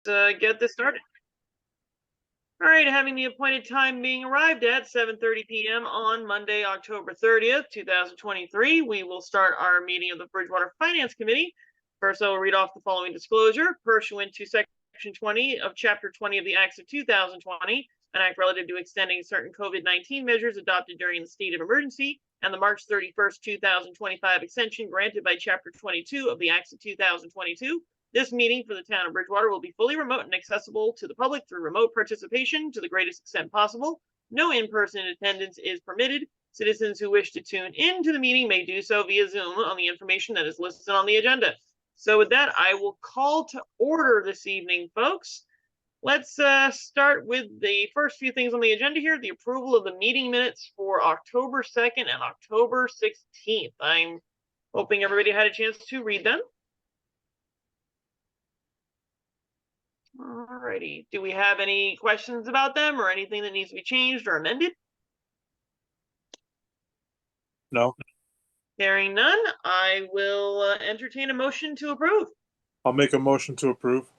get this started. All right, having the appointed time being arrived at 7:30 p.m. on Monday, October 30th, 2023, we will start our meeting of the Bridgewater Finance Committee. First, I will read off the following disclosure. Pursuant to Section 20 of Chapter 20 of the Acts of 2020, an act relative to extending certain COVID-19 measures adopted during the state of emergency, and the March 31st, 2025 extension granted by Chapter 22 of the Acts of 2022, this meeting for the town of Bridgewater will be fully remote and accessible to the public through remote participation to the greatest extent possible. No in-person attendance is permitted. Citizens who wish to tune in to the meeting may do so via Zoom on the information that is listed on the agenda. So with that, I will call to order this evening, folks. Let's start with the first few things on the agenda here, the approval of the meeting minutes for October 2nd and October 16th. I'm hoping everybody had a chance to read them. Alrighty, do we have any questions about them or anything that needs to be changed or amended? No. Hearing none, I will entertain a motion to approve. I'll make a motion to approve.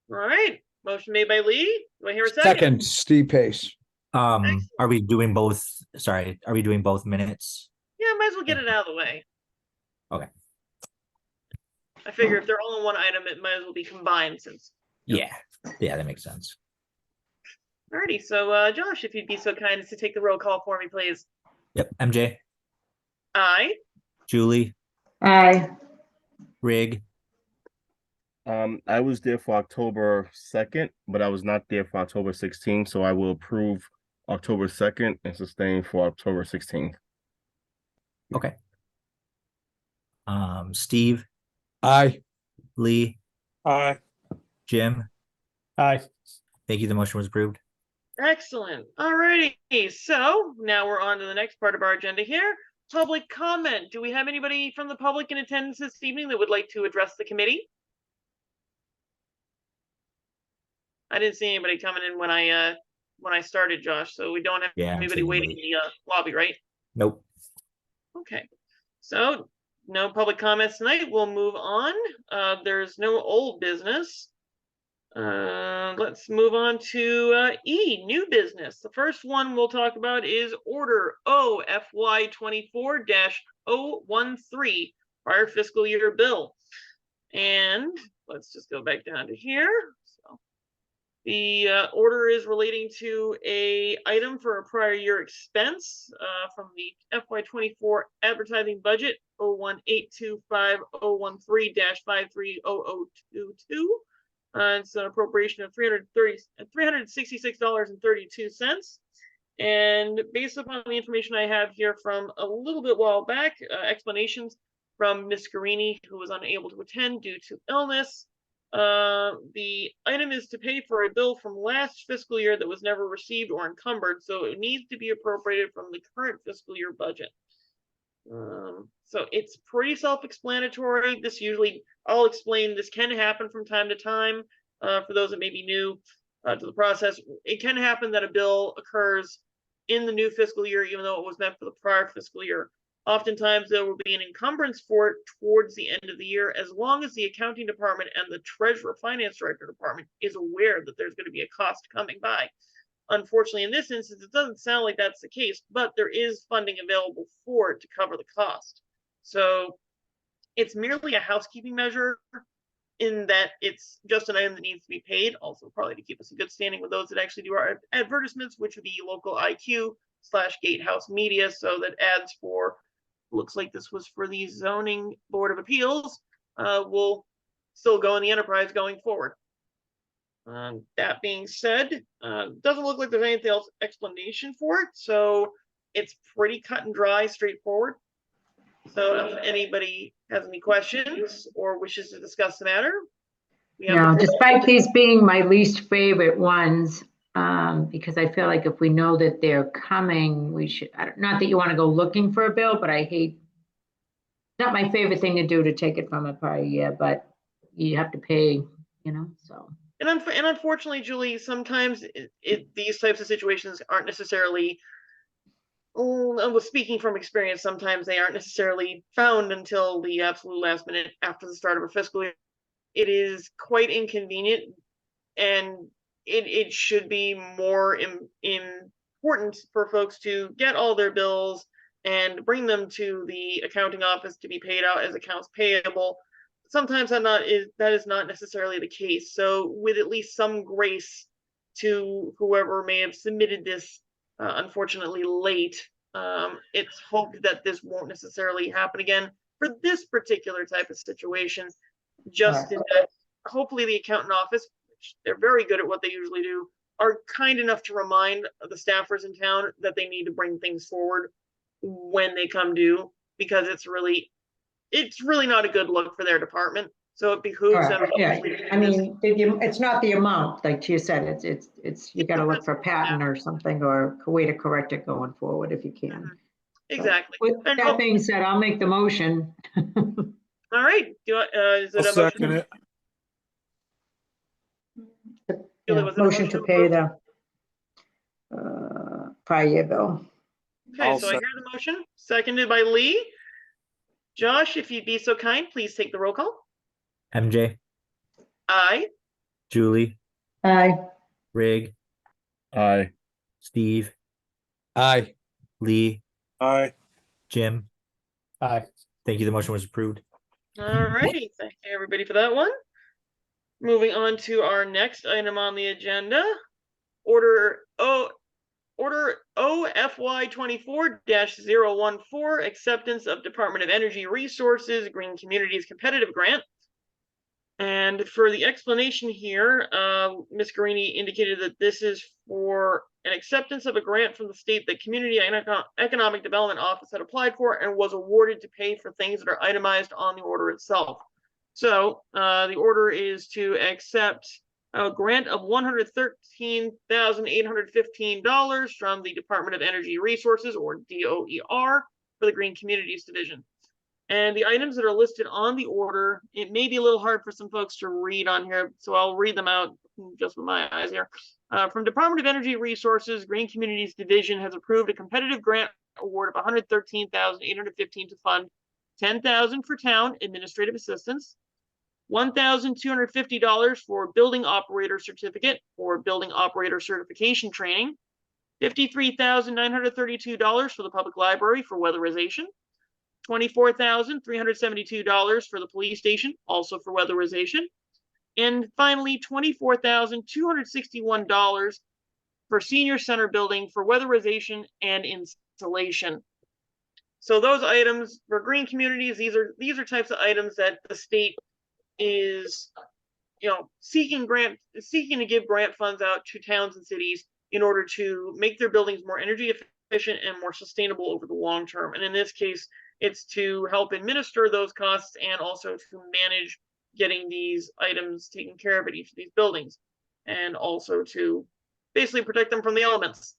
All right, motion made by Lee. Do I hear a second? Second, Steve Pace. Are we doing both? Sorry, are we doing both minutes? Yeah, might as well get it out of the way. Okay. I figure if they're all in one item, it might as well be combined since. Yeah, that makes sense. Alrighty, so Josh, if you'd be so kind as to take the roll call for me, please. Yep. MJ, Aye. Julie, Aye. Rig, I was there for October 2nd, but I was not there for October 16th, so I will approve October 2nd and sustain for October 16th. okay. Steve, Aye. Lee, Aye. Jim. Aye. Thank you. The motion was approved. Excellent. Alrighty, so now we're on to the next part of our agenda here. Public comment. Do we have anybody from the public in attendance this evening that would like to address the committee? I didn't see anybody coming in when I started, Josh, so we don't have anybody waiting in the lobby, right? Nope. Okay, so no public comments tonight. We'll move on. There's no old business. Let's move on to E, new business. The first one we'll talk about is Order OFY 24-013, prior fiscal year bill. And let's just go back down to here. So the order is relating to a item for a prior year expense from the FY24 advertising budget 01825-013-530022. It's an appropriation of $366.32. And based upon the information I have here from a little bit while back, explanations from Ms. Carini, who was unable to attend due to illness. The item is to pay for a bill from last fiscal year that was never received or encumbered, so it needs to be appropriated from the current fiscal year budget. So it's pretty self-explanatory. I'll explain, this can happen from time to time. For those that may be new to the process, it can happen that a bill occurs in the new fiscal year, even though it was meant for the prior fiscal year. Oftentimes there will be an encumbrance for it towards the end of the year, as long as the accounting department and the treasurer finance director department is aware that there's going to be a cost coming by. Unfortunately, in this instance, it doesn't sound like that's the case, but there is funding available for it to cover the cost. So it's merely a housekeeping measure in that it's just an item that needs to be paid, also probably to keep us in good standing with those that actually do our advertisements, which would be Local IQ/Gatehouse Media. So that ads for, looks like this was for the Zoning Board of Appeals, will still go in the enterprise going forward. That being said, doesn't look like there's anything else explanation for it, so it's pretty cut and dry, straightforward. So if anybody has any questions or wishes to discuss the matter, despite these being my least favorite ones, because I feel like if we know that they're coming, we should, not that you want to go looking for a bill, but it's not my favorite thing to do to take it from a prior year, but you have to pay, so. And unfortunately, Julie, sometimes these types of situations aren't necessarily, speaking from experience, sometimes they aren't necessarily found until the absolute last minute after the start of a fiscal year. It is quite inconvenient and it should be more important for folks to get all their bills and bring them to the accounting office to be paid out as accounts payable. Sometimes that is not necessarily the case. So with at least some grace to whoever may have submitted this, unfortunately late, it's hoped that this won't necessarily happen again for this particular type of situation. Just in that, hopefully the accountant office, which they're very good at what they usually do, are kind enough to remind the staffers in town that they need to bring things forward when they come due, because it's really not a good look for their department. So it behooves them. Correct, yeah, I mean, it's not the amount, like you said, it's, you gotta look for a patent or something, or a way to correct it going forward if you can. Exactly. With And that being said, I'll make the motion. all right. Is it I'll a second motion? it. Julie, Yeah, was it a motion to motion pay approve? the prior year bill. Okay, I'll so I hear the motion, seconded by Lee. Josh, if you'd be so kind, please take the roll call. MJ, Aye. Julie, Aye. Rig, Aye. Steve, Aye. Lee, Aye. Jim. Aye. Thank you. The motion was approved. All righty, thank you everybody for that one. Moving on to our next item on the agenda, order OFY 24-014, acceptance of Department of Energy Resources Green Communities Competitive Grant. And for the explanation here, Ms. Guarini indicated that this is for an acceptance of a grant from the state that Community Economic Development Office had applied for and was awarded to pay for things that are itemized on the order itself. So the order is to accept a grant of $113,815 from the Department of Energy Resources, or DOER, for the Green Communities Division. And the items that are listed on the order, it may be a little hard for some folks to read on here, so I'll read them out just with my eyes here. From Department of Energy Resources, Green Communities Division has approved a competitive grant award of $113,815 to fund $10,000 for town administrative assistance, $1,250 for building operator certificate or building operator certification training, $53,932 for the public library for weatherization, $24,372 for the police station, also for weatherization, and finally $24,261 for senior center building for weatherization and installation. So those items for green communities, these are types of items that the state is, seeking to give grant funds out to towns and cities in order to make their buildings more energy efficient and more sustainable over the long term. And in this case, it's to help administer those costs and also to manage getting these items taken care of at each of these buildings, and also to basically protect them from the elements.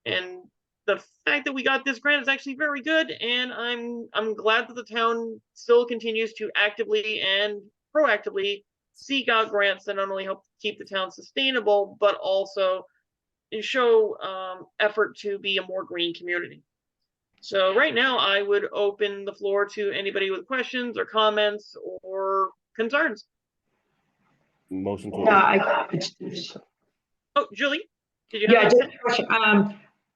And the fact that we got this grant is actually very good, and I'm glad that the town still continues to actively and proactively seek out grants that not only help keep the town sustainable, but also show effort to be a more green community. So right now, I would open the floor to anybody with questions or comments or concerns. Motion to. Oh, Julie, did you Yeah, have just a a question.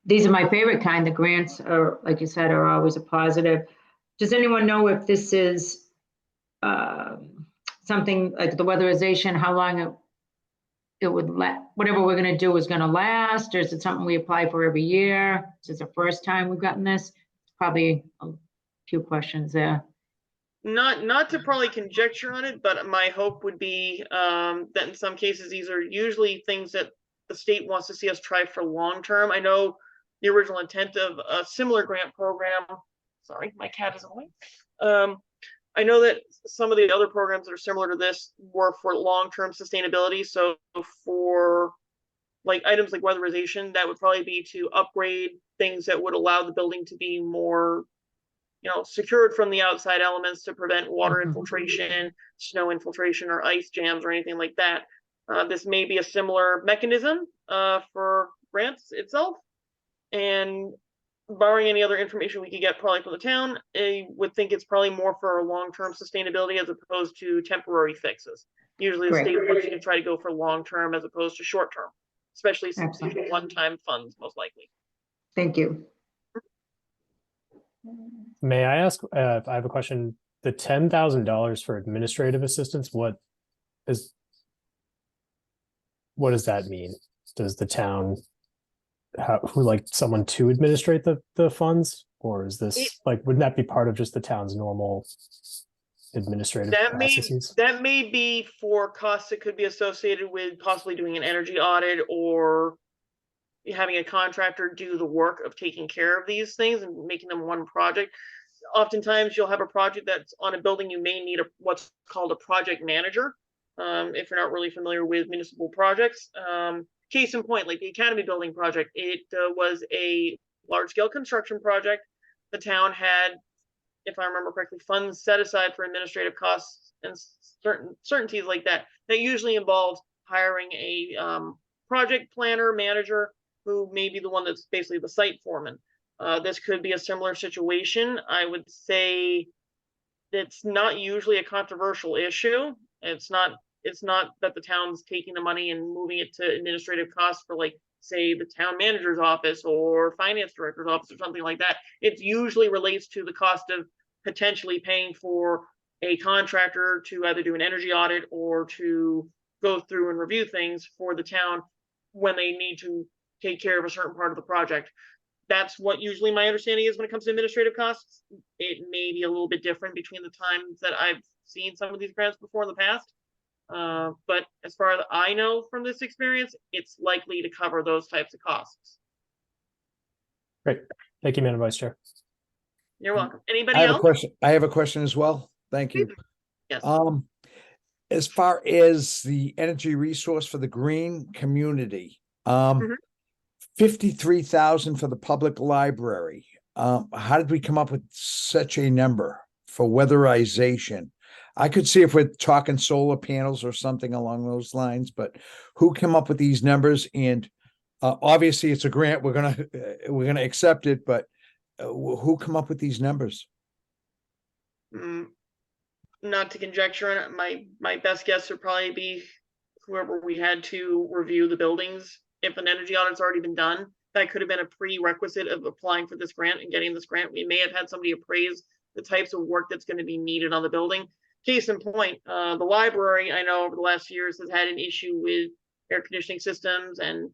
These are my favorite kind. The grants are, like you said, are always a positive. Does anyone know if this is something like the weatherization, how long it would whatever we're going to do is going to last, or is it something we apply for every year? Is this the first time we've gotten this? Probably a few questions there. Not to probably conjecture on it, but my hope would be that in some cases these are usually things that the state wants to see us try for long term. I know the original intent of a similar grant program. Sorry, my cat is away. I know that some of the other programs that are similar to this were for long-term sustainability. So for like items like weatherization, that would probably be to upgrade things that would allow the building to be more, secured from the outside elements to prevent water infiltration, snow infiltration, or ice jams or anything like that. This may be a similar mechanism for grants itself. And barring any other information we could get probably from the town, I would think it's probably more for long-term sustainability as opposed to temporary fixes. Usually the Great. state wants you to try to go for long-term as opposed to short-term, especially since these Excellent. are one-time funds, most likely. Thank you. May I ask, I have a question. The $10,000 for administrative assistance, what does that mean? Does the town who like someone to administrate the funds? Or is this like, wouldn't that be part of just the town's normal administrative processes? That may be for costs that could be associated with possibly doing an energy audit or having a contractor do the work of taking care of these things and making them one project. Oftentimes you'll have a project that's on a building, you may need what's called a project manager. If you're not really familiar with municipal projects. Case in point, like the Academy Building project, it was a large scale construction project. The town had, if I remember correctly, funds set aside for administrative costs and certainties like that. That usually involves hiring a project planner, manager, who may be the one that's basically the site foreman. This could be a similar situation. I would say it's not usually a controversial issue. It's not that the town's taking the money and moving it to administrative costs for, like, say, the town manager's office or finance director's office or something like that. It usually relates to the cost of potentially paying for a contractor to either do an energy audit or to go through and review things for the town when they need to take care of a certain part of the project. That's what usually my understanding is when it comes to administrative costs. It may be a little bit different between the times that I've seen some of these grants before in the past. But as far as I know from this experience, it's likely to cover those types of costs. Great. Thank you, Madam Vice Chair. You're welcome. Anybody I have a else? question. I have a question as well. Thank you. Yes. As far as the energy resource for the green community, Mhm. 53,000 for the public library. How did we come up with such a number for weatherization? I could see if we're talking solar panels or something along those lines, but who came up with these numbers? And obviously it's a grant. We're gonna accept it, but who come up with these numbers? Not to conjecture on it, my best guess would probably be whoever we had to review the buildings. If an energy audit's already been done, that could have been a prerequisite of applying for this grant and getting this grant. We may have had somebody appraise the types of work that's going to be needed on the building. Case in point, the library, I know over the last few years has had an issue with air conditioning systems and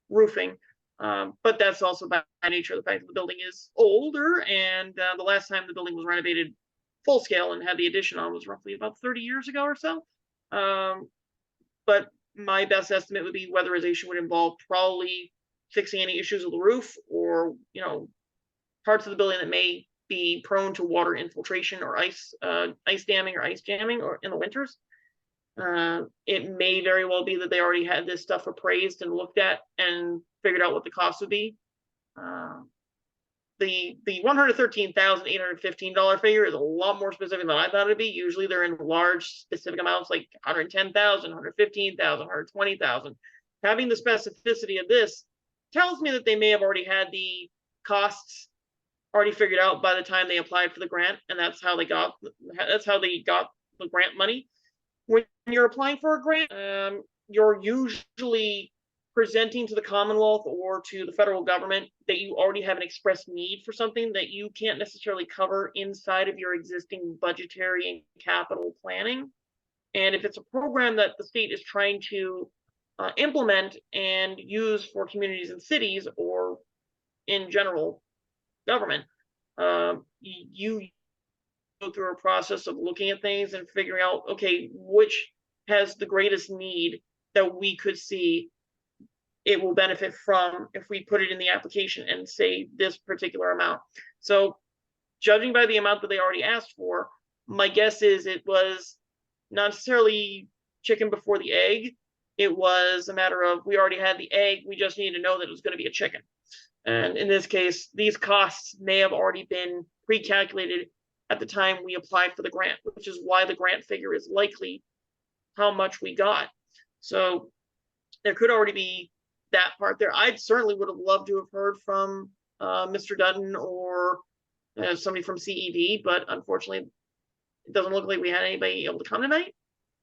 roofing. But that's also by nature of the fact that the building is older, and the last time the building was renovated full scale and had the addition on was roughly about 30 years ago or so. But my best estimate would be weatherization would involve probably fixing any issues with the roof or, parts of the building that may be prone to water infiltration or ice damming or ice jamming or in the winters. It may very well be that they already had this stuff appraised and looked at and figured out what the cost would be. The $113,815 figure is a lot more specific than I thought it'd be. Usually they're in large specific amounts like 110,000, 115,000, 120,000. Having the specificity of this tells me that they may have already had the costs already figured out by the time they applied for the grant, and that's how they got the grant money. When you're applying for a grant, you're usually presenting to the Commonwealth or to the federal government that you already have an express need for something that you can't necessarily cover inside of your existing budgetary and capital planning. And if it's a program that the state is trying to implement and use for communities and cities or in general government, you go through a process of looking at things and figuring out, okay, which has the greatest need that we could see it will benefit from if we put it in the application and say this particular amount. So judging by the amount that they already asked for, my guess is it was not necessarily chicken before the egg. It was a matter of, we already had the egg, we just need to know that it was going to be a chicken. And in this case, these costs may have already been pre-calculated at the time we applied for the grant, which is why the grant figure is likely how much we got. So there could already be that part there. I certainly would have loved to have heard from Mr. Dutton or somebody from CED, but unfortunately, it doesn't look like we had anybody able to come tonight.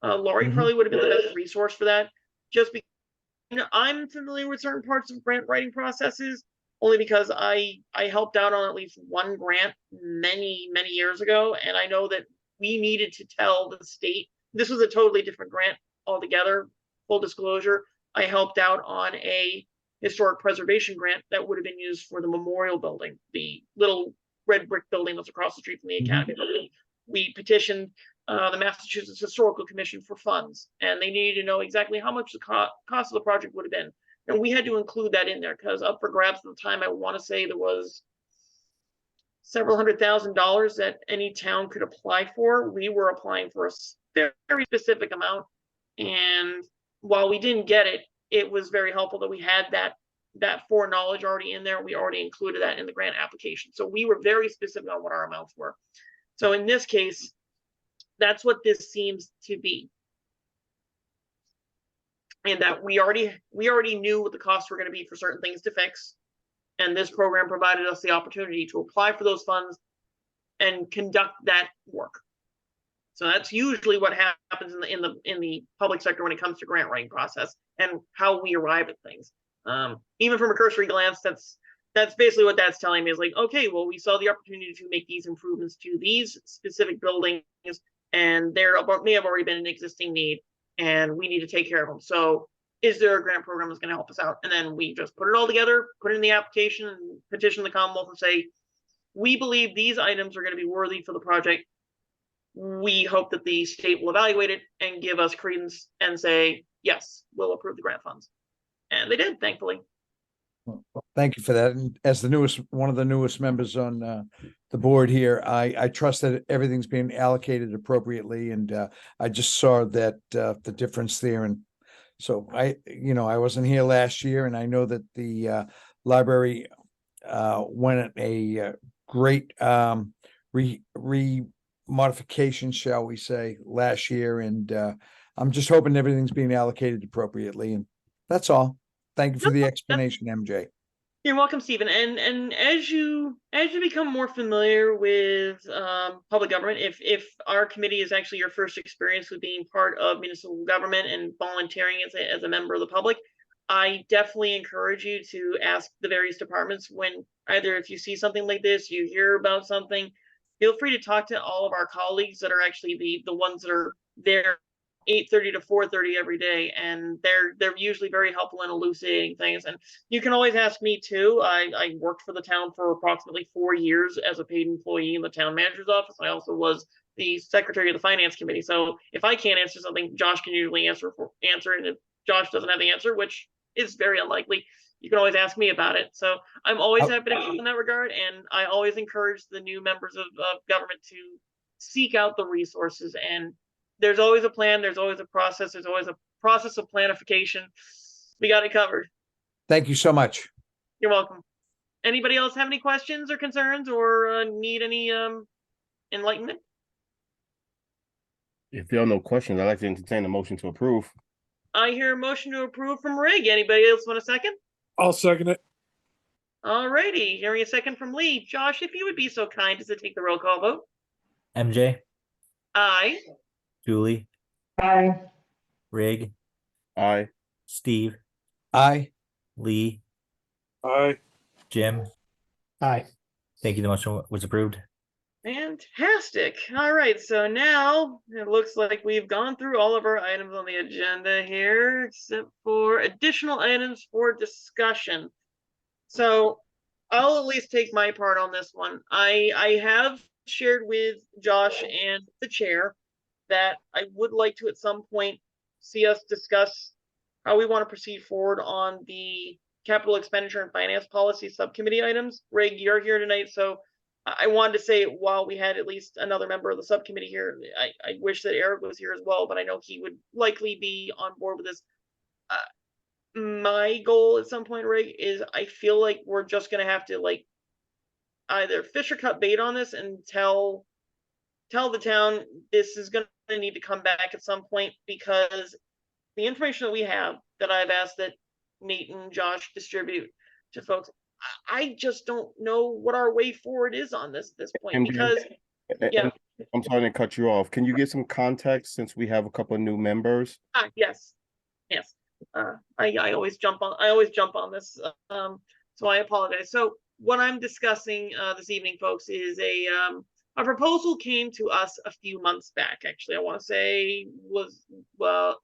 Laurie Mhm. probably would have been the best resource for that, just because I'm familiar with certain parts of grant writing processes, only because I helped out on at least one grant many years ago, and I know that we needed to tell the state this was a totally different grant altogether. Full disclosure, I helped out on a historic preservation grant that would have been used for the memorial building, the little red brick building that's across the street from the Mhm. academy building. We petitioned the Massachusetts Historical Commission for funds, and they needed to know exactly how much the cost of the project would have been. And we had to include that in there because up for grabs at the time, I want to say there was several $100,000 that any town could apply for. We were applying for a very specific amount. And while we didn't get it, it was very helpful that we had that foreknowledge already in there. We already included that in the grant application. So we were very specific on what our amounts were. So in this case, that's what this seems to be. And that we already knew what the costs were going to be for certain things to fix. And this program provided us the opportunity to apply for those funds and conduct that work. So that's usually what happens in the public sector when it comes to grant writing process and how we arrive at things. Even from a cursory glance, that's basically what that's telling me is like, okay, well, we saw the opportunity to make these improvements to these specific buildings, and there may have already been an existing need, and we need to take care of them. So is there a grant program that's going to help us out? And then we just put it all together, put it in the application, and petition the Commonwealth and say, we believe these items are going to be worthy for the project. We hope that the state will evaluate it and give us credence and say, yes, we'll approve the grant funds. And they did, thankfully. Well, thank you for that. And as one of the newest members on the board here, I trust that everything's being allocated appropriately. And I just saw that the difference there. And so I wasn't here last year, and I know that the library went a great modification, shall we say, last year. And I'm just hoping everything's being allocated appropriately. And that's all. Thank you for the explanation, MJ. You're welcome, Stephen. And as you become more familiar with public government, if our committee is actually your first experience with being part of municipal government and volunteering as a member of the public, I definitely encourage you to ask the various departments when either if you see something like this, you hear about something, feel free to talk to all of our colleagues that are actually the ones that are there 8:30 to 4:30 every day, and they're usually very helpful in elucidating things. And you can always ask me too. I worked for the town for approximately 4 years as a paid employee in the town manager's office. I also was the secretary of the finance committee. So if I can't answer something, Josh can usually answer, and if Josh doesn't have the answer, which is very unlikely, you can always ask me about it. So I'm always happy to help in that regard, and I always encourage the new members of government to seek out the resources. And there's always a plan, there's always a process, there's always a process of planification. We got it covered. Thank you so much. You're welcome. Anybody else have any questions or concerns or need any enlightenment? If there are no questions, I'd like to entertain a motion to approve. I hear a motion to approve from Rig. Anybody else want a second? I'll second it. Alrighty, hearing a second from Lee. Josh, if you would be so kind as to take the roll call vote. MJ, Aye. Julie, Aye. Rig, Aye. Steve, Aye. Lee, Aye. Jim. Aye. Thank you. The motion was approved. Fantastic. All right, so now it looks like we've gone through all of our items on the agenda here, except for additional items for discussion. So I'll at least take my part on this one. I have shared with Josh and the chair that I would like to at some point see us discuss how we want to proceed forward on the capital expenditure and finance policy subcommittee items. Rig, you're here tonight, so I wanted to say while we had at least another member of the subcommittee here, I wish that Eric was here as well, but I know he would likely be on board with this. My goal at some point, Rig, is I feel like we're just going to have to like either fish or cut bait on this and tell the town this is going to need to come back at some point, because the information that we have that I've asked that Nate and Josh distribute to folks, I just don't know what our way forward is on this at this point, MJ, because yeah. I'm sorry to cut you off. Can you give some context since we have a couple of new members? Yes, yes. I always jump on this, so I apologize. So what I'm discussing this evening, folks, is a proposal came to us a few months back. Actually, I want to say was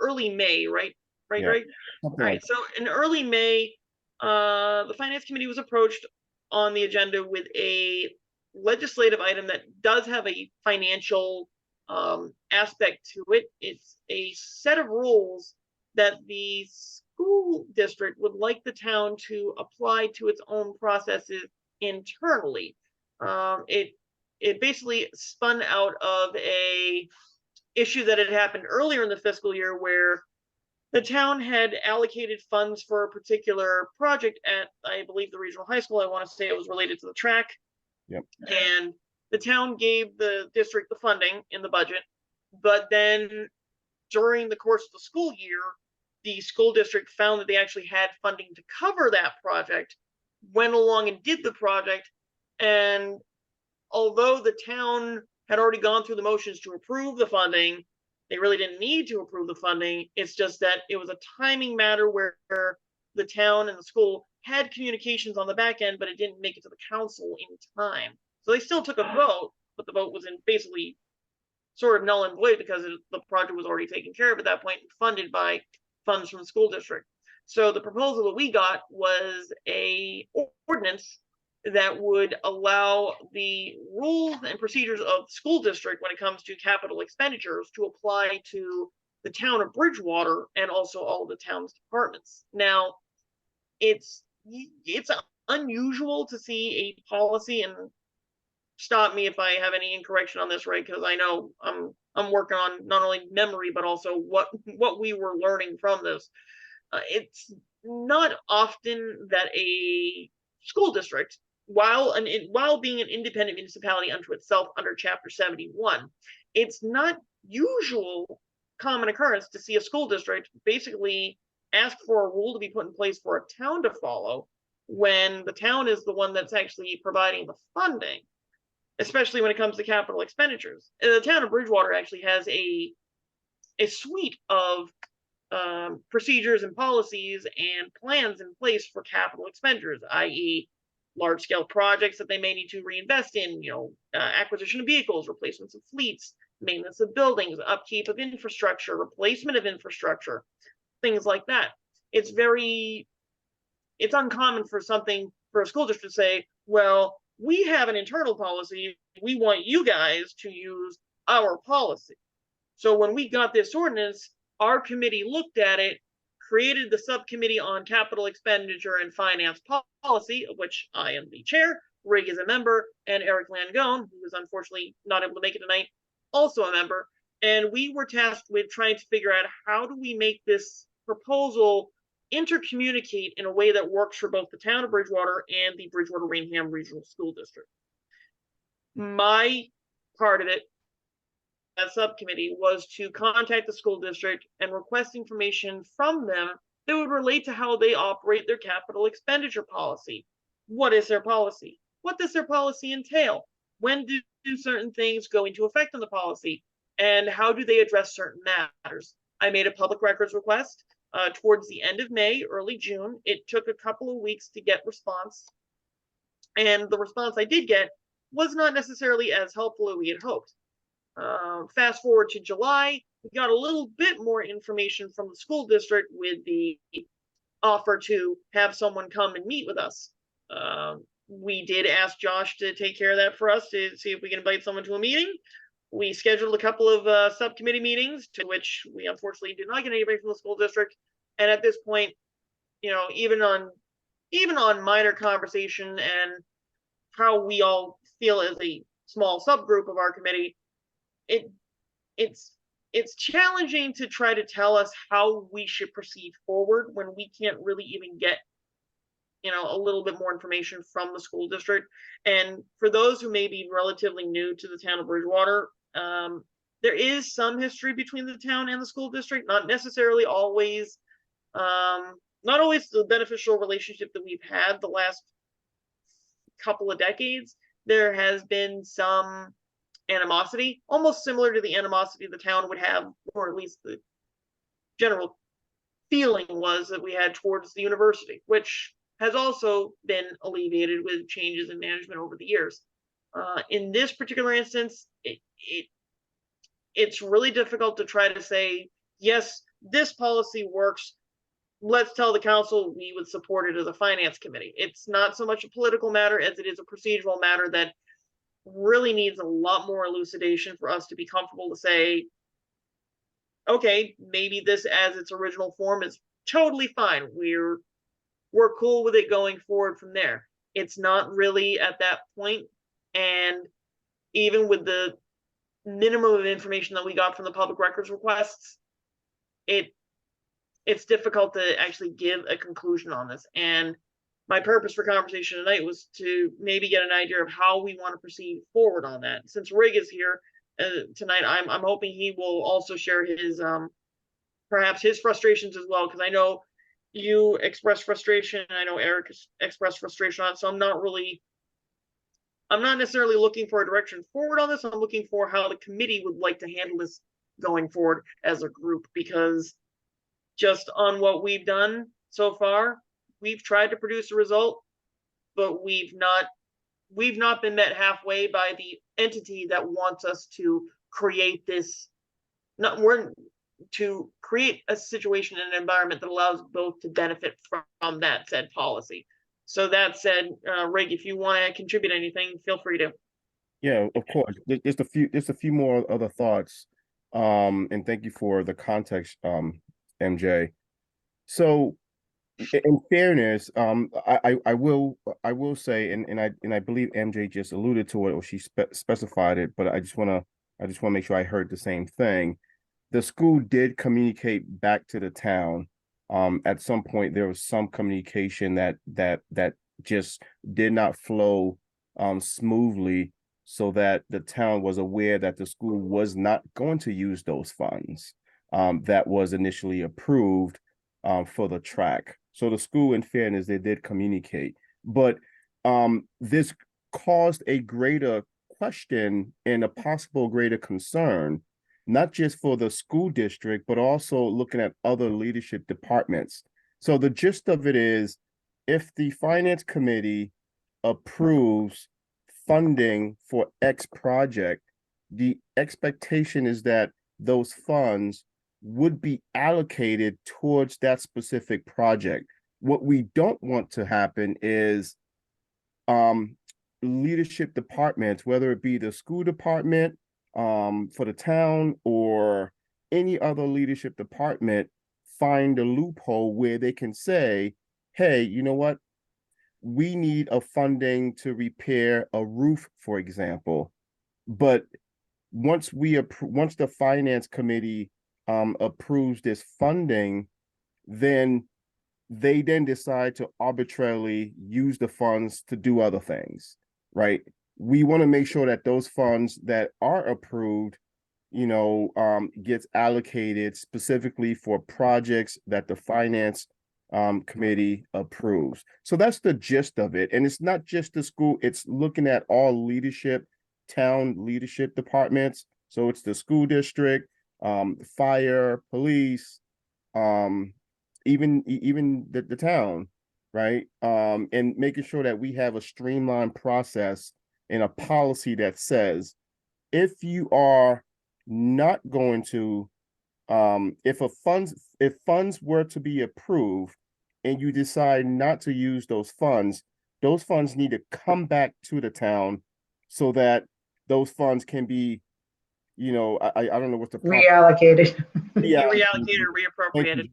early May, right? Right, Yeah. right. All right. So in early May, the Finance Committee was approached on the agenda with a legislative item that does have a financial aspect to it. It's a set of rules that the school district would like the town to apply to its own processes internally. It basically spun out of a issue that had happened earlier in the fiscal year where the town had allocated funds for a particular project at, I believe, the regional high school. I want to say it was related to the track. Yep. And the town gave the district the funding in the budget, but then during the course of the school year, the school district found that they actually had funding to cover that project, went along and did the project, and although the town had already gone through the motions to approve the funding, they really didn't need to approve the funding. It's just that it was a timing matter where the town and the school had communications on the back end, but it didn't make it to the council in time. So they still took a vote, but the vote was in basically sort of null and void because the project was already taken care of at that point and funded by funds from the school district. So the proposal that we got was a ordinance that would allow the rules and procedures of the school district when it comes to capital expenditures to apply to the town of Bridgewater and also all of the town's departments. Now, it's unusual to see a policy, and stop me if I have any incorrection on this, right? Because I know I'm working on not only memory but also what we were learning from this. It's not often that a school district, while being an independent municipality unto itself under Chapter 71, it's not usual common occurrence to see a school district basically ask for a rule to be put in place for a town to follow when the town is the one that's actually providing the funding, especially when it comes to capital expenditures. The town of Bridgewater actually has a suite of procedures and policies and plans in place for capital expenditures, i.e., large-scale projects that they may need to reinvest in, acquisition of vehicles, replacements of fleets, maintenance of buildings, upkeep of infrastructure, replacement of infrastructure, things like that. It's uncommon for a school district to say, well, we have an internal policy, we want you guys to use our policy. So when we got this ordinance, our committee looked at it, created the subcommittee on capital expenditure and finance policy, of which I am the chair, Rig is a member, and Eric Langone, who is unfortunately not able to make it tonight, also a member. And we were tasked with trying to figure out how do we make this proposal intercommunicate in a way that works for both the town of Bridgewater and the Bridgewater-Rainham Regional School District. My part of it, that subcommittee, was to contact the school district and request information from them that would relate to how they operate their capital expenditure policy. What is their policy? What does their policy entail? When do certain things go into effect in the policy? And how do they address certain matters? I made a public records request towards the end of May, early June. It took a couple of weeks to get response. And the response I did get was not necessarily as helpful as we had hoped. Fast forward to July, we got a little bit more information from the school district with the offer to have someone come and meet with us. We did ask Josh to take care of that for us to see if we can invite someone to a meeting. We scheduled a couple of subcommittee meetings, to which we unfortunately did not get anybody from the school district. And at this point, even on minor conversation and how we all feel as a small subgroup of our committee, it's challenging to try to tell us how we should proceed forward when we can't really even get a little bit more information from the school district. And for those who may be relatively new to the town of Bridgewater, there is some history between the town and the school district, not necessarily always not always the beneficial relationship that we've had the last couple of decades. There has been some animosity, almost similar to the animosity the town would have, or at least the general feeling was that we had towards the university, which has also been alleviated with changes in management over the years. In this particular instance, it's really difficult to try to say, yes, this policy works. Let's tell the council we would support it as a finance committee. It's not so much a political matter as it is a procedural matter that really needs a lot more elucidation for us to be comfortable to say, okay, maybe this as its original form is totally fine. We're cool with it going forward from there. It's not really at that point, and even with the minimum of information that we got from the public records requests, it's difficult to actually give a conclusion on this. And my purpose for conversation tonight was to maybe get an idea of how we want to proceed forward on that. Since Rig is here tonight, I'm hoping he will also share his perhaps his frustrations as well, because I know you expressed frustration, and I know Eric expressed frustration on it. So I'm not necessarily looking for a direction forward on this. I'm looking for how the committee would like to handle this going forward as a group, because just on what we've done so far, we've tried to produce a result, but we've not been met halfway by the entity that wants us to create this, to create a situation and an environment that allows both to benefit from that said policy. So that said, Rig, if you want to contribute anything, feel free to. Yeah, of course. Just a few more other thoughts. And thank you for the context, MJ. So in fairness, I will say, and I believe MJ just alluded to it, or she specified it, but I just want to make sure I heard the same thing. The school did communicate back to the town. At some point there was some communication that just did not flow smoothly, so that the town was aware that the school was not going to use those funds that was initially approved for the track. So the school, in fairness, they did communicate, but this caused a greater question and a possible greater concern, not just for the school district, but also looking at other leadership departments. So the gist of it is, if the finance committee approves funding for X project, the expectation is that those funds would be allocated towards that specific project. What we don't want to happen is leadership departments, whether it be the school department for the town or any other leadership department, find a loophole where they can say, hey, you know what? We need a funding to repair a roof, for example. But once the finance committee approves this funding, then they decide to arbitrarily use the funds to do other things, right? We want to make sure that those funds that are approved, gets allocated specifically for projects that the finance committee approves. So that's the gist of it. And it's not just the school, it's looking at all town leadership departments. So it's the school district, fire, police, even the town, right? And making sure that we have a streamlined process and a policy that says, if you are not going to, if funds were to be approved and you decide not to use those funds need to come back to the town so that those funds can be, I don't know what the Reallocated. Reallocated or reappropriated.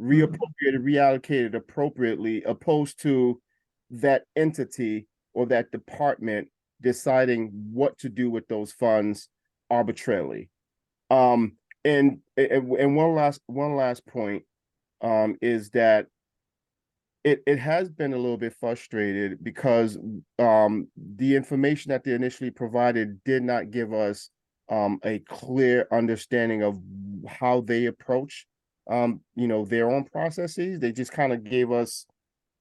Reallocated appropriately, opposed to that entity or that department deciding what to do with those funds arbitrarily. And one last point is that it has been a little bit frustrated because the information that they initially provided did not give us a clear understanding of how they approach their own processes. They just kind of gave us,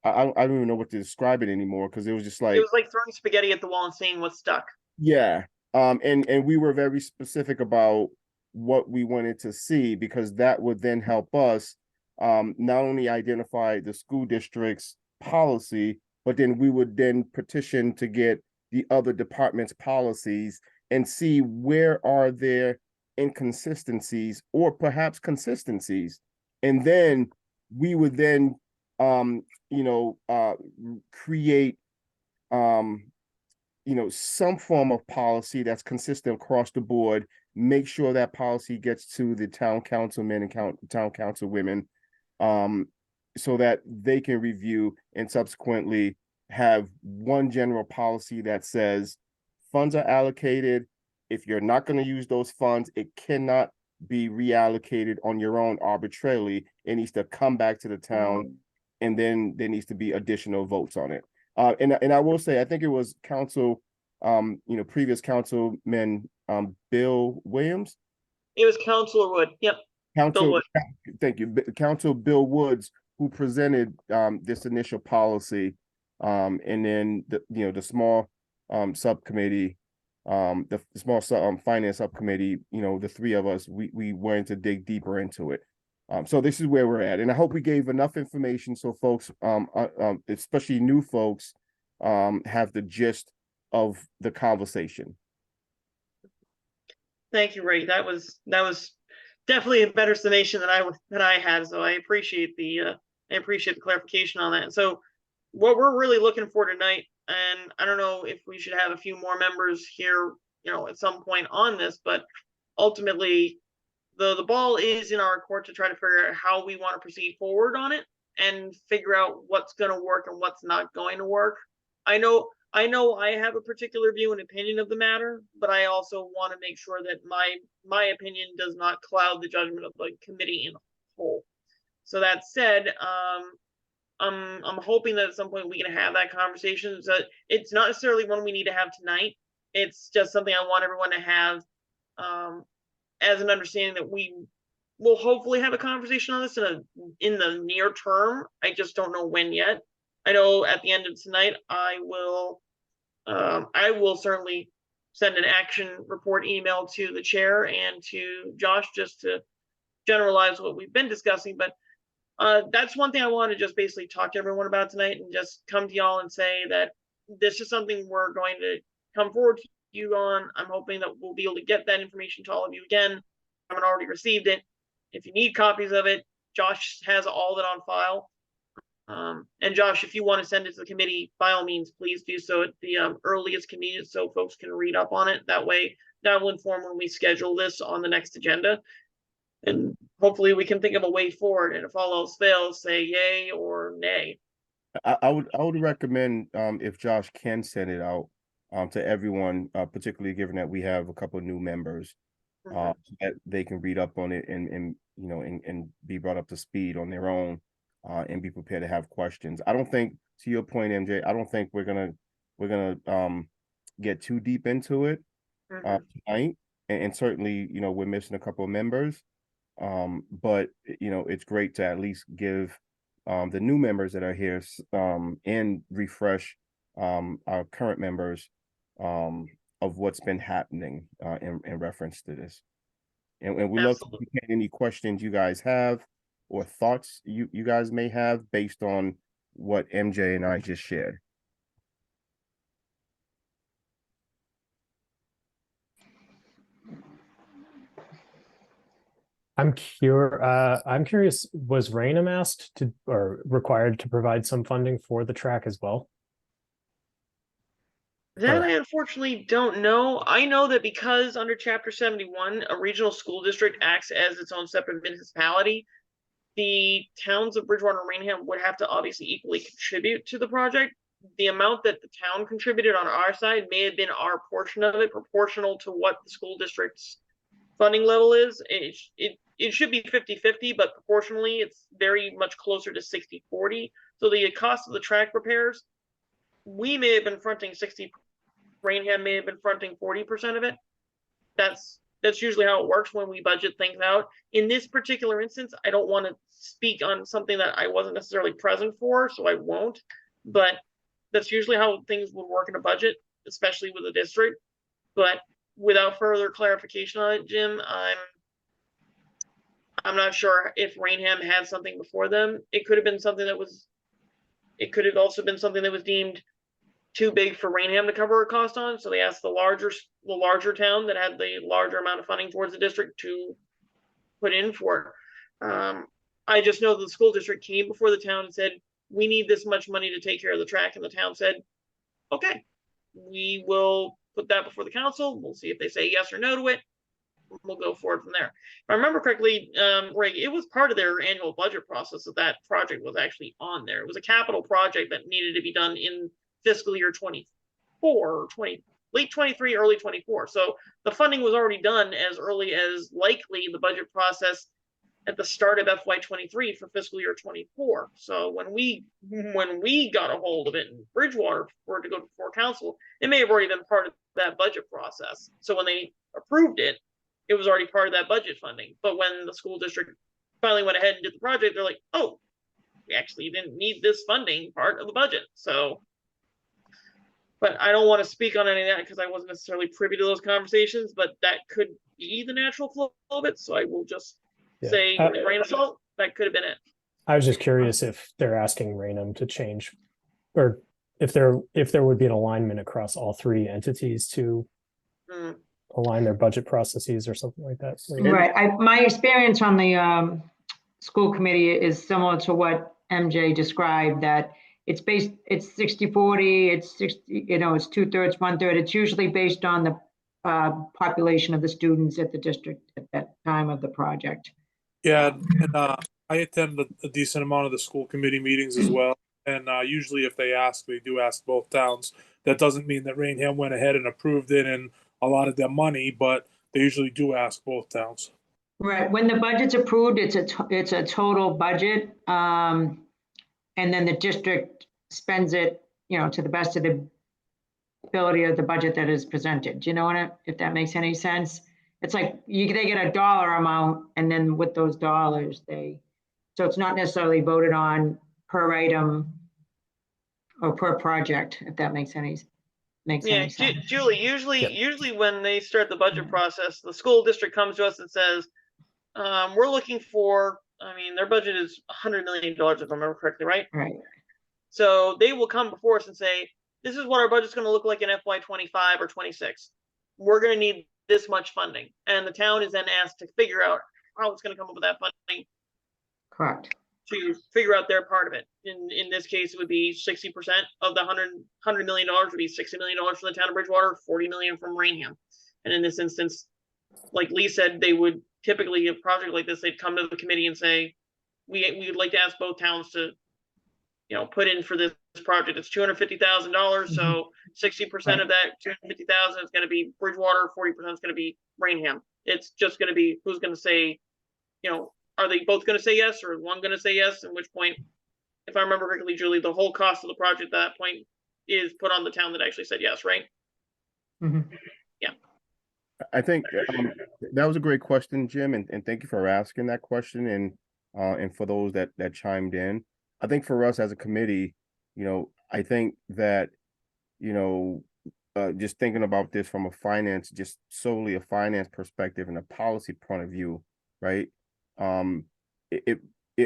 I don't even know what to describe it anymore, because it was just like, it was like throwing spaghetti at the wall and seeing what stuck. Yeah. And we were very specific about what we wanted to see, because that would then help us not only identify the school district's policy, but then we would then petition to get the other departments' policies and see where are there inconsistencies or perhaps consistencies. And then we would then create some form of policy that's consistent across the board, make sure that policy gets to the town councilmen and town councilwomen, so that they can review and subsequently have one general policy that says funds are allocated. If you're not going to use those funds, it cannot be reallocated on your own arbitrarily. It needs to come back to the town, and then there needs to be additional votes on it. And I will say, I think it was previous councilman, Bill Williams. It was Councilor Wood. Yep. Council, Wood. thank you, Council Bill Woods, who presented this initial policy, and then the small subcommittee, the small finance subcommittee, the three of us, we wanted to dig deeper into it. So this is where we're at, and I hope we gave enough information so folks, especially new folks, have the gist of the conversation. Thank you, Ray. That was definitely a better summation than I had. So I appreciate the clarification on that. So what we're really looking for tonight, and I don't know if we should have a few more members here, at some point on this, but ultimately the ball is in our court to try to figure out how we want to proceed forward on it and figure out what's going to work and what's not going to work. I know I have a particular view and opinion of the matter, but I also want to make sure that my opinion does not cloud the judgment of the committee in whole. So that said, I'm hoping that at some point we can have that conversation. So it's not necessarily one we need to have tonight. It's just something I want everyone to have as an understanding that we will hopefully have a conversation on this in the near term. I just don't know when yet. I know at the end of tonight, I will certainly send an action report email to the chair and to Josh just to generalize what we've been discussing. But that's one thing I want to just basically talk to everyone about tonight and just come to y'all and say that this is something we're going to come forward to you on. I'm hoping that we'll be able to get that information to all of you again. I haven't already received it. If you need copies of it, Josh has all of it on file. And Josh, if you want to send it to the committee, by all means, please do so at the earliest convenience so folks can read up on it. That way, that will inform when we schedule this on the next agenda. And hopefully we can think of a way forward. And if all else fails, say yay or nay. I would recommend, if Josh can send it out to everyone, particularly given that we have a couple of new members, so that they can read up on it and be brought up to speed on their own. And be prepared to have questions. I don't think, to your point, MJ, I don't think we're gonna get too deep into it tonight. And certainly, we're missing a couple of members. But it's great to at least give the new members that are here and refresh our current members of what's been happening in reference to this. And we love to take any questions you guys have or thoughts you guys may have based on what MJ and I just shared. I'm curious, was Rainham asked to or required to provide some funding for the track as well? That I unfortunately don't know. I know that because under Chapter 71, a regional school district acts as its own separate municipality, the towns of Bridgewater and Rainham would have to obviously equally contribute to the project. The amount that the town contributed on our side may have been our portion of it, proportional to what the school district's funding level is. It should be 50-50, but proportionally it's very much closer to 60-40. So the cost of the track repairs, we may have been fronting 60, Rainham may have been fronting 40% of it. That's usually how it works when we budget things out. In this particular instance, I don't want to speak on something that I wasn't necessarily present for, so I won't. But that's usually how things would work in a budget, especially with a district. But without further clarification on it, Jim, I'm not sure if Rainham had something before them. It could have been something that was, it could have also been something that was deemed too big for Rainham to cover a cost on, so they asked the larger town that had the larger amount of funding towards the district to put in for it. I just know the school district came before the town and said, we need this much money to take care of the track, and the town said, okay, we will put that before the council, we'll see if they say yes or no to it, we'll go forward from there. If I remember correctly, Ray, it was part of their annual budget process that project was actually on there. It was a capital project that needed to be done in fiscal year 24, late 23, early 24. So the funding was already done as early as likely the budget process at the start of FY23 for fiscal year 24. So when we got a hold of it in Bridgewater for it to go before council, it may have already been part of that budget process. So when they approved it, it was already part of that budget funding. But when the school district finally went ahead and did the project, they're like, oh, we actually didn't need this funding part of the budget. So, but I don't want to speak on any of that because I wasn't necessarily privy to those conversations, but that could be the natural flow of it. So I will just say, with a grain of salt, that could have been it. I was just curious if they're asking Rainham to change, or if there would be an alignment across all three entities to align their budget processes or something like that. Right. My experience on the school committee is similar to what MJ described, that it's 60-40, it's 60, it's 2/3, 1/3. It's usually based on the population of the students at the district at that time of the project. Yeah, and I attend a decent amount of the school committee meetings as well. And usually if they ask, they do ask both towns. That doesn't mean that Rainham went ahead and approved it and allotted them money, but they usually do ask both towns. Right. When the budget's approved, it's a total budget. And then the district spends it, to the best of the ability of the budget that is presented. Do you know if that makes any sense? It's like they get a dollar amount, and then with those dollars, so it's not necessarily voted on per item or per project, if that makes any sense. Julie, usually when they start the budget process, the school district comes to us and says, we're looking for, their budget is $100 million, if I remember correctly, right? Right. So they will come before us and say, this is what our budget's going to look like in FY25 or 26. We're going to need this much funding. And the town is then asked to figure out how it's going to come up with that funding. Correct. To figure out their part of it. In this case, it would be 60% of the $100 million would be $60 million from the town of Bridgewater, $40 million from Rainham. And in this instance, like Lee said, they would typically, a project like this, they'd come to the committee and say, we would like to ask both towns to, put in for this project. It's $250,000. So 60% of that $250,000 is going to be Bridgewater, 40% is going to be Rainham. It's just going to be who's going to say, are they both going to say yes, or one going to say yes? At which point, if I remember correctly, Julie, the whole cost of the project at that point is put on the town that actually said yes, right? Mm-hmm. Yeah. I think that was a great question, Jim, and thank you for asking that question, and for those that chimed in. I think for us as a committee, I think that, just thinking about this from just solely a finance perspective and a policy point of view, right? It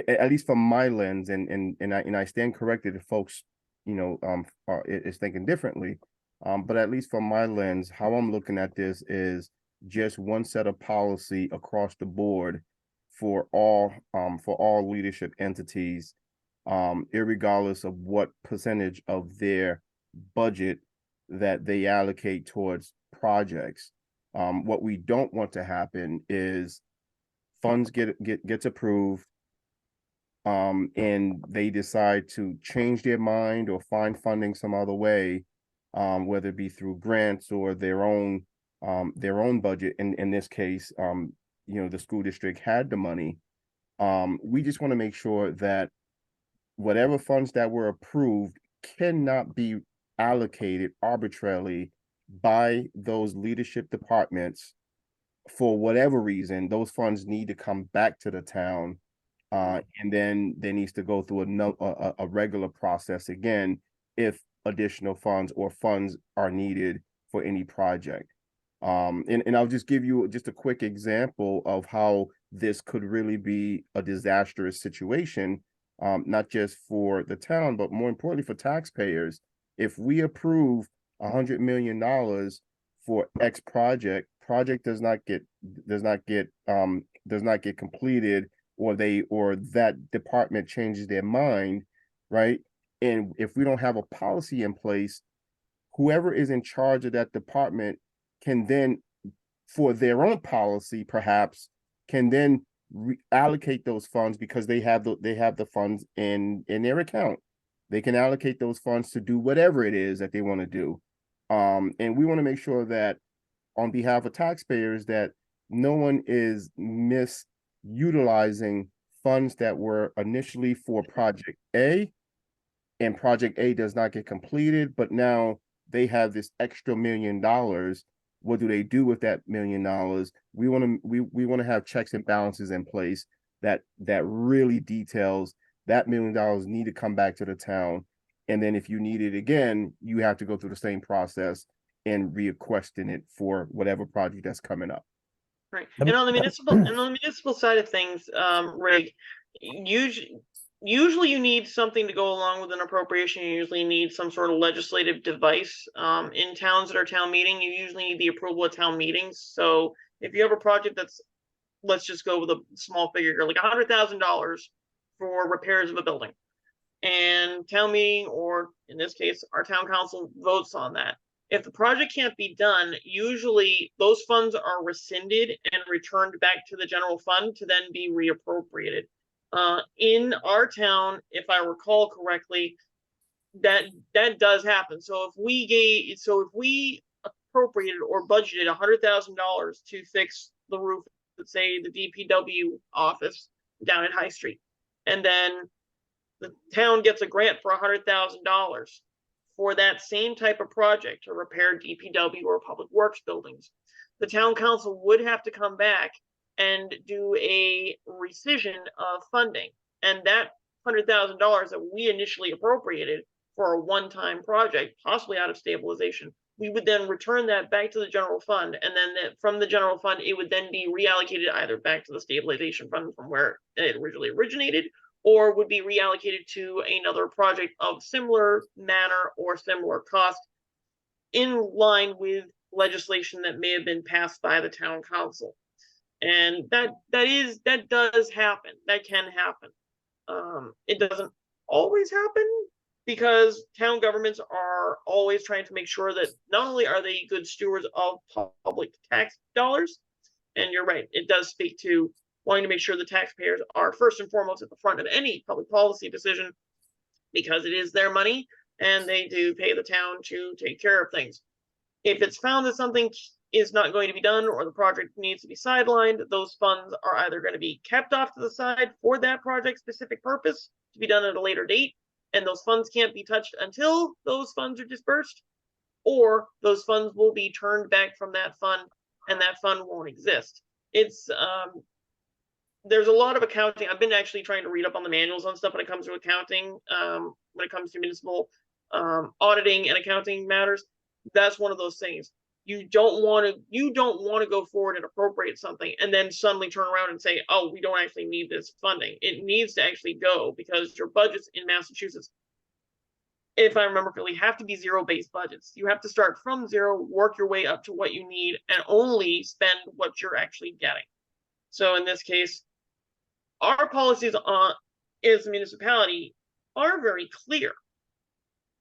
at least from my lens, and I stand corrected if folks, is thinking differently. But at least from my lens, how I'm looking at this is just one set of policy across the board for all leadership entities, irregardless of what percentage of their budget that they allocate towards projects. What we don't want to happen is funds gets approved, and they decide to change their mind or find funding some other way, whether it be through grants or their own budget. In this case, the school district had the money. We just want to make sure that whatever funds that were approved cannot be allocated arbitrarily by those leadership departments. For whatever reason, those funds need to come back to the town, and then there needs to go through a regular process again if additional funds or funds are needed for any project. And I'll just give you just a quick example of how this could really be a disastrous situation, not just for the town, but more importantly for taxpayers. If we approve $100 million for X project does not get completed, or that department changes their mind, right? And if we don't have a policy in place, whoever is in charge of that department can then, for their own policy, perhaps, can then allocate those funds, because they have the funds in their account. They can allocate those funds to do whatever it is that they want to do. And we want to make sure that on behalf of taxpayers that no one is misutilizing funds that were initially for project A, and project A does not get completed, but now they have this extra $1 million. What do they do with that $1 million? We want to have checks and balances in place that really details that $1 million need to come back to the town. And then if you need it again, you have to go through the same process and requesting it for whatever project that's coming up. Right. Let And me- on the municipal side of things, Rig, usually you need something to go along with an appropriation. You usually need some sort of legislative device. In towns that are town meeting, you usually need the approval of town meetings. So if you have a project that's, let's just go with a small figure, like $100,000 for repairs of a building, and town meeting, or in this case, our town council votes on that. If the project can't be done, usually those funds are rescinded and returned back to the general fund to then be reappropriated. In our town, if I recall correctly, that does happen. So if we appropriated or budgeted $100,000 to fix the roof, let's say the DPW office down at High Street, and then the town gets a grant for $100,000 for that same type of project to repair DPW or public works buildings, the town council would have to come back and do a rescission of funding. And that $100,000 that we initially appropriated for a one-time project, possibly out of stabilization, we would then return that back to the general fund. And then from the general fund, it would then be reallocated either back to the stabilization fund from where it originally originated, or would be reallocated to another project of similar manner or similar cost, in line with legislation that may have been passed by the town council. And that does happen. That can happen. It doesn't always happen, because town governments are always trying to make sure that not only are they good stewards of public tax dollars, and you're right, it does speak to wanting to make sure the taxpayers are first and foremost at the front of any public policy decision, because it is their money and they do pay the town to take care of things. If it's found that something is not going to be done, or the project needs to be sidelined, those funds are either going to be kept off to the side for that project specific purpose to be done at a later date, and those funds can't be touched until those funds are dispersed, or those funds will be turned back from that fund and that fund won't exist. It's there's a lot of accounting. I've been actually trying to read up on the manuals on stuff when it comes to accounting, when it comes to municipal auditing and accounting matters. That's one of those things. You don't want to go forward and appropriate something and then suddenly turn around and say, oh, we don't actually need this funding. It needs to actually go, because your budgets in Massachusetts, if I remember correctly, have to be zero-based budgets. You have to start from zero, work your way up to what you need, and only spend what you're actually getting. So in this case, our policies as a municipality are very clear.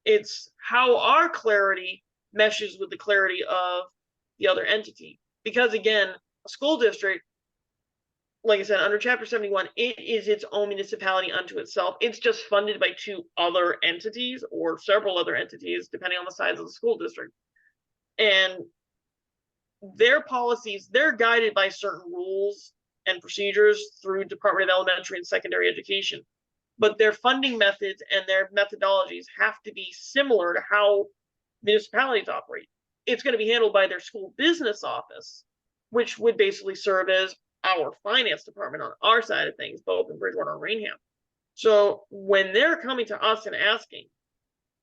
It's how our clarity meshes with the clarity of the other entity. Because again, a school district, like I said, under Chapter 71, it is its own municipality unto itself. It's just funded by two other entities or several other entities, depending on the size of the school district. And their policies, they're guided by certain rules and procedures through Department of Elementary and Secondary Education. But their funding methods and their methodologies have to be similar to how municipalities operate. It's going to be handled by their school business office, which would basically serve as our finance department on our side of things, both in Bridgewater and Rainham. So when they're coming to us and asking,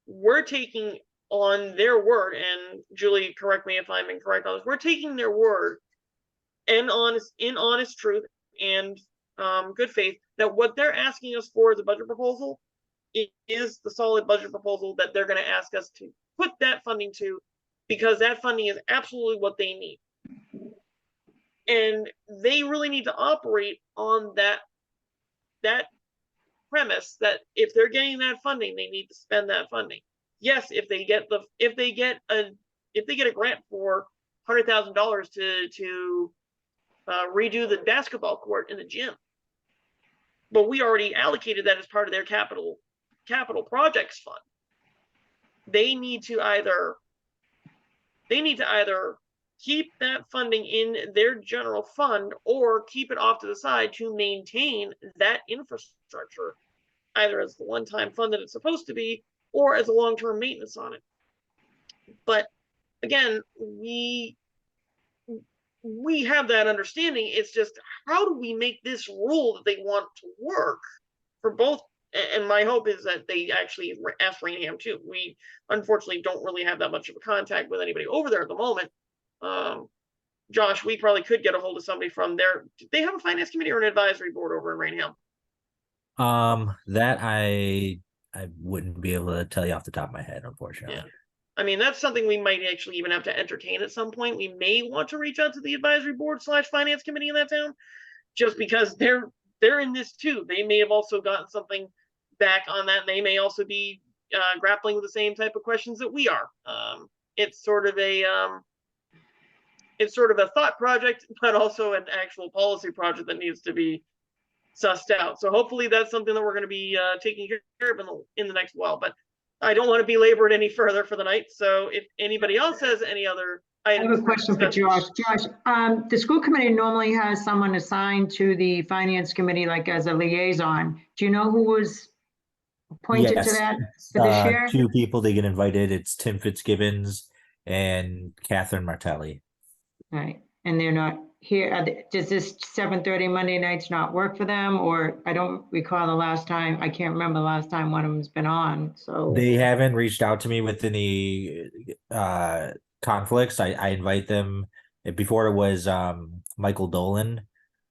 we're taking on their word, and Julie, correct me if I'm incorrect on this, we're taking their word and in honest truth and good faith that what they're asking us for is a budget proposal is the solid budget proposal that they're going to ask us to put that funding to, because that funding is absolutely what they need. And they really need to operate on that premise that if they're getting that funding, they need to spend that funding. Yes, if they get a grant for $100,000 to redo the basketball court in the gym, but we already allocated that as part of their capital projects fund. They need to either keep that funding in their general fund or keep it off to the side to maintain that infrastructure, either as the one-time fund that it's supposed to be or as a long-term maintenance on it. But again, we have that understanding. It's just, how do we make this rule that they want to work for both? And my hope is that they actually ask Rainham too. We unfortunately don't really have that much of a contact with anybody over there at the moment. Josh, we probably could get a hold of somebody from there. Do they have a finance committee or an advisory board over in Rainham? That I wouldn't be able to tell you off the top of my head, unfortunately. Yeah. I mean, that's something we might actually even have to entertain at some point. We may want to reach out to the advisory board / finance committee in that town, just because they're in this too. They may have also gotten something back on that. And they may also be grappling with the same type of questions that we are. It's sort of a thought project, but also an actual policy project that needs to be sussed out. So hopefully that's something that we're going to be taking care of in the next while. But I don't want to belabor it any further for the night. So if anybody else has any other items. I have a question for Josh. Josh, the school committee normally has someone assigned to the finance committee, like as a liaison. Do you know who was appointed to Yes. that for this year? 2 people they get invited. It's Tim Fitzgibbons and Catherine Martelli. Right, and they're not here. Does this 7:30 Monday nights not work for them? Or I don't recall the last time, I can't remember the last time one of them's been on, so. They haven't reached out to me with any conflicts. I invite them. Before it was Michael Dolan.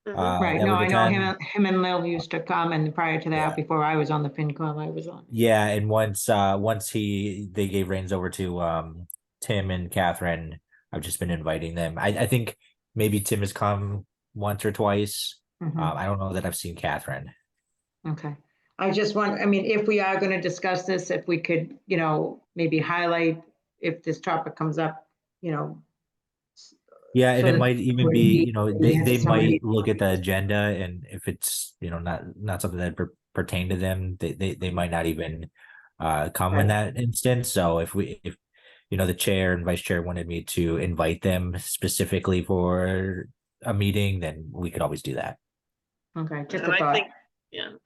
Right, that no, would I know attend. him and Lil used to come, and prior to that, Yeah. before I was on the FinCom, I was on. Yeah, and once they gave reins over to Tim and Catherine, I've just been inviting them. I think maybe Tim has come once or twice. Mhm. I don't know that I've seen Catherine. Okay, I just want, I mean, if we are going to discuss this, if we could, maybe highlight if this topic comes up, Yeah, and So it that might even would be, be- they somebody- might look at the agenda, and if it's, not something that pertain to them, they might not even come Right. in that instance. So if the chair and vice chair wanted me to invite them specifically for a meeting, then we could always do that. Okay, just And a thought.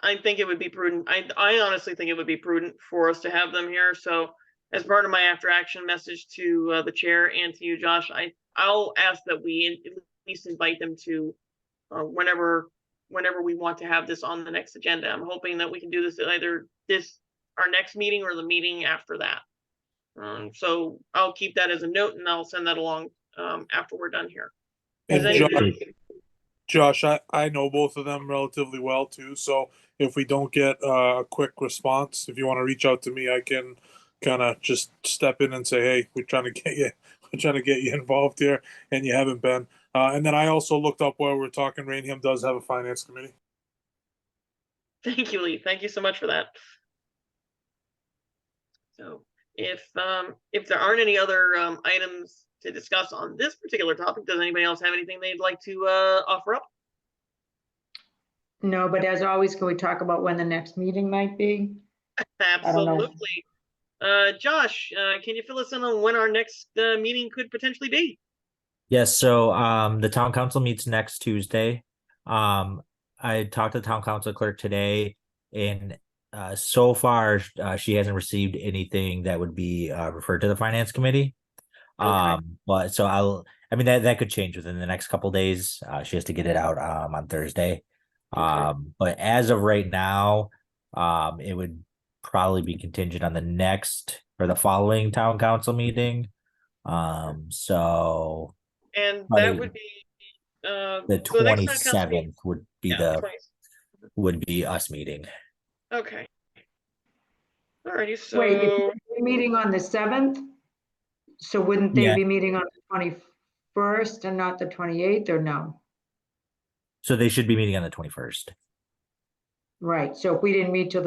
I think it would be prudent. I honestly think it would be prudent for us to have them here. So as part of my after action message to the chair and to you, Josh, I'll ask that we at least invite them to whenever we want to have this on the next agenda. I'm hoping that we can do this at either our next meeting or the meeting after that. So I'll keep that as a note, and I'll send that along after we're done here. And Does anybody- Josh, I know both of them relatively well too. So if we don't get a quick response, if you want to reach out to me, I can kind of just step in and say, "Hey, we're trying to get you involved here," and you haven't been. And then I also looked up while we're talking. Rainham does have a finance committee. Thank you, Lee. Thank you so much for that. So if there aren't any other items to discuss on this particular topic, does anybody else have anything they'd like to offer up? No, but as always, can we talk about when the next meeting might be? don't know. Absolutely. Josh, can you fill us in on when our next meeting could potentially be? Yes, so the town council meets next Tuesday. I talked to the town council clerk today, and so far she hasn't received anything that would be referred to the finance committee. Okay. But so that could change within the next couple days. She has to get it out on Thursday. Okay. But as of right now, it would probably be contingent on the next for the following town council meeting. So And Probably that would be, the so the next town council meeting- 27th would be yeah, 20 would be us meeting. Okay. Alrighty, Wait, so, if we're meeting on the 7th? So wouldn't they Yeah. be meeting on the 21st and not the 28th, or no? So they should be meeting on the 21st. Right, so if we didn't meet till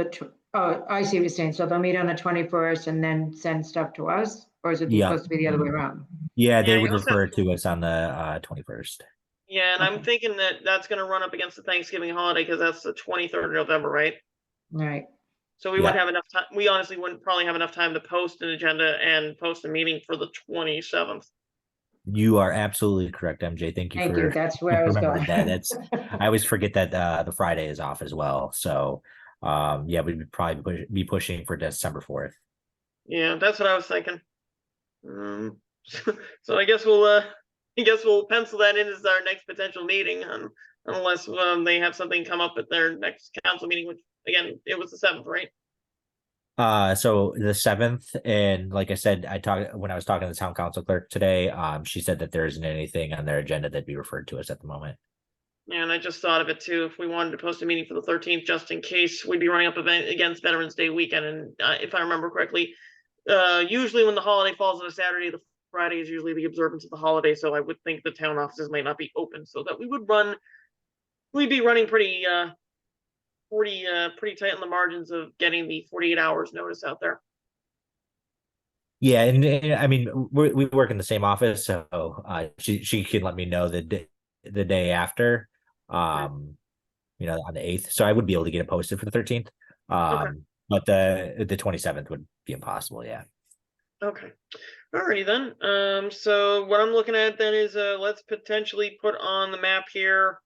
oh, I see what you're saying. So they'll meet on the 21st and then send stuff to us? Or is it Yeah. supposed to be the other way around? Yeah, they Yeah, would you also- refer to us on the 21st. yeah, and I'm Okay. thinking that that's gonna run up against the Thanksgiving holiday, because that's the 23rd of November, right? Right, So we wouldn't have enough time, we honestly wouldn't probably have enough time to post an agenda and post a meeting for the 27th. You are absolutely correct, MJ. Thank you thank for you, that's where I was remembering going. that. That's I always forget that the Friday is off as well. So yeah, we'd probably be pushing for December 4th. Yeah, that's what I was thinking. So I guess we'll pencil that in as our next potential meeting, unless they have something come up at their next council meeting, which again, it was the 7th, right? So the 7th, and like I said, when I was talking to the town council clerk today, she said that there isn't anything on their agenda that'd be referred to us at the moment. Yeah, and I just thought of it too. If we wanted to post a meeting for the 13th, just in case, we'd be running up against Veterans Day weekend, and if I remember correctly, usually when the holiday falls on a Saturday, the Friday is usually the observance of the holiday. So I would think the town offices might not be open, so that we'd be running pretty tight on the margins of getting the 48 hours notice out there. Yeah, and I mean we work in the same office, so she can let me know the day after, on the 8th. So I would be able to get it posted for the 13th. But the 27th would be impossible. Yeah. Okay. Alrighty then. So what I'm looking at then is let's potentially put on the map here.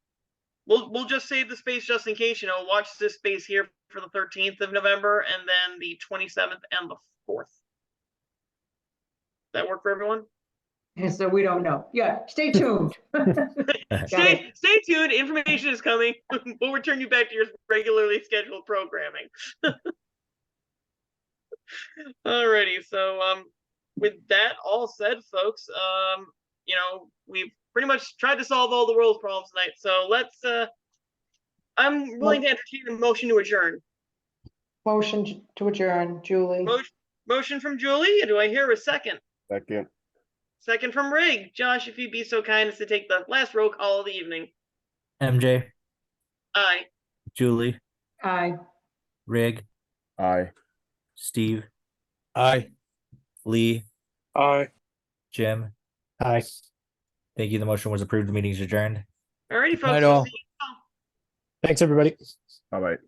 We'll just save the space just in case, watch this space here for the 13th of November, and then the 27th and the 4th. That work for everyone? and so we don't know. Yeah, stay tuned. Stay tuned. Information is coming. We'll return you back to your regularly scheduled programming. Alrighty, so with that all said, folks, we've pretty much tried to solve all the world's problems tonight. So let's I'm willing to entertain a motion to adjourn. Motion to adjourn, Julie. Motion from Julie. Do I hear a second? Second. Second from Rig. Josh, if you'd be so kind as to take the last roll call of the evening. MJ, Aye. Julie, Aye. Rig, Aye. Steve, Aye. Lee, Aye. Jim. Hi. Thank you. The motion was approved. The meeting is adjourned. Alrighty, folks. Night we'll all. see you. Thanks, everybody. All right.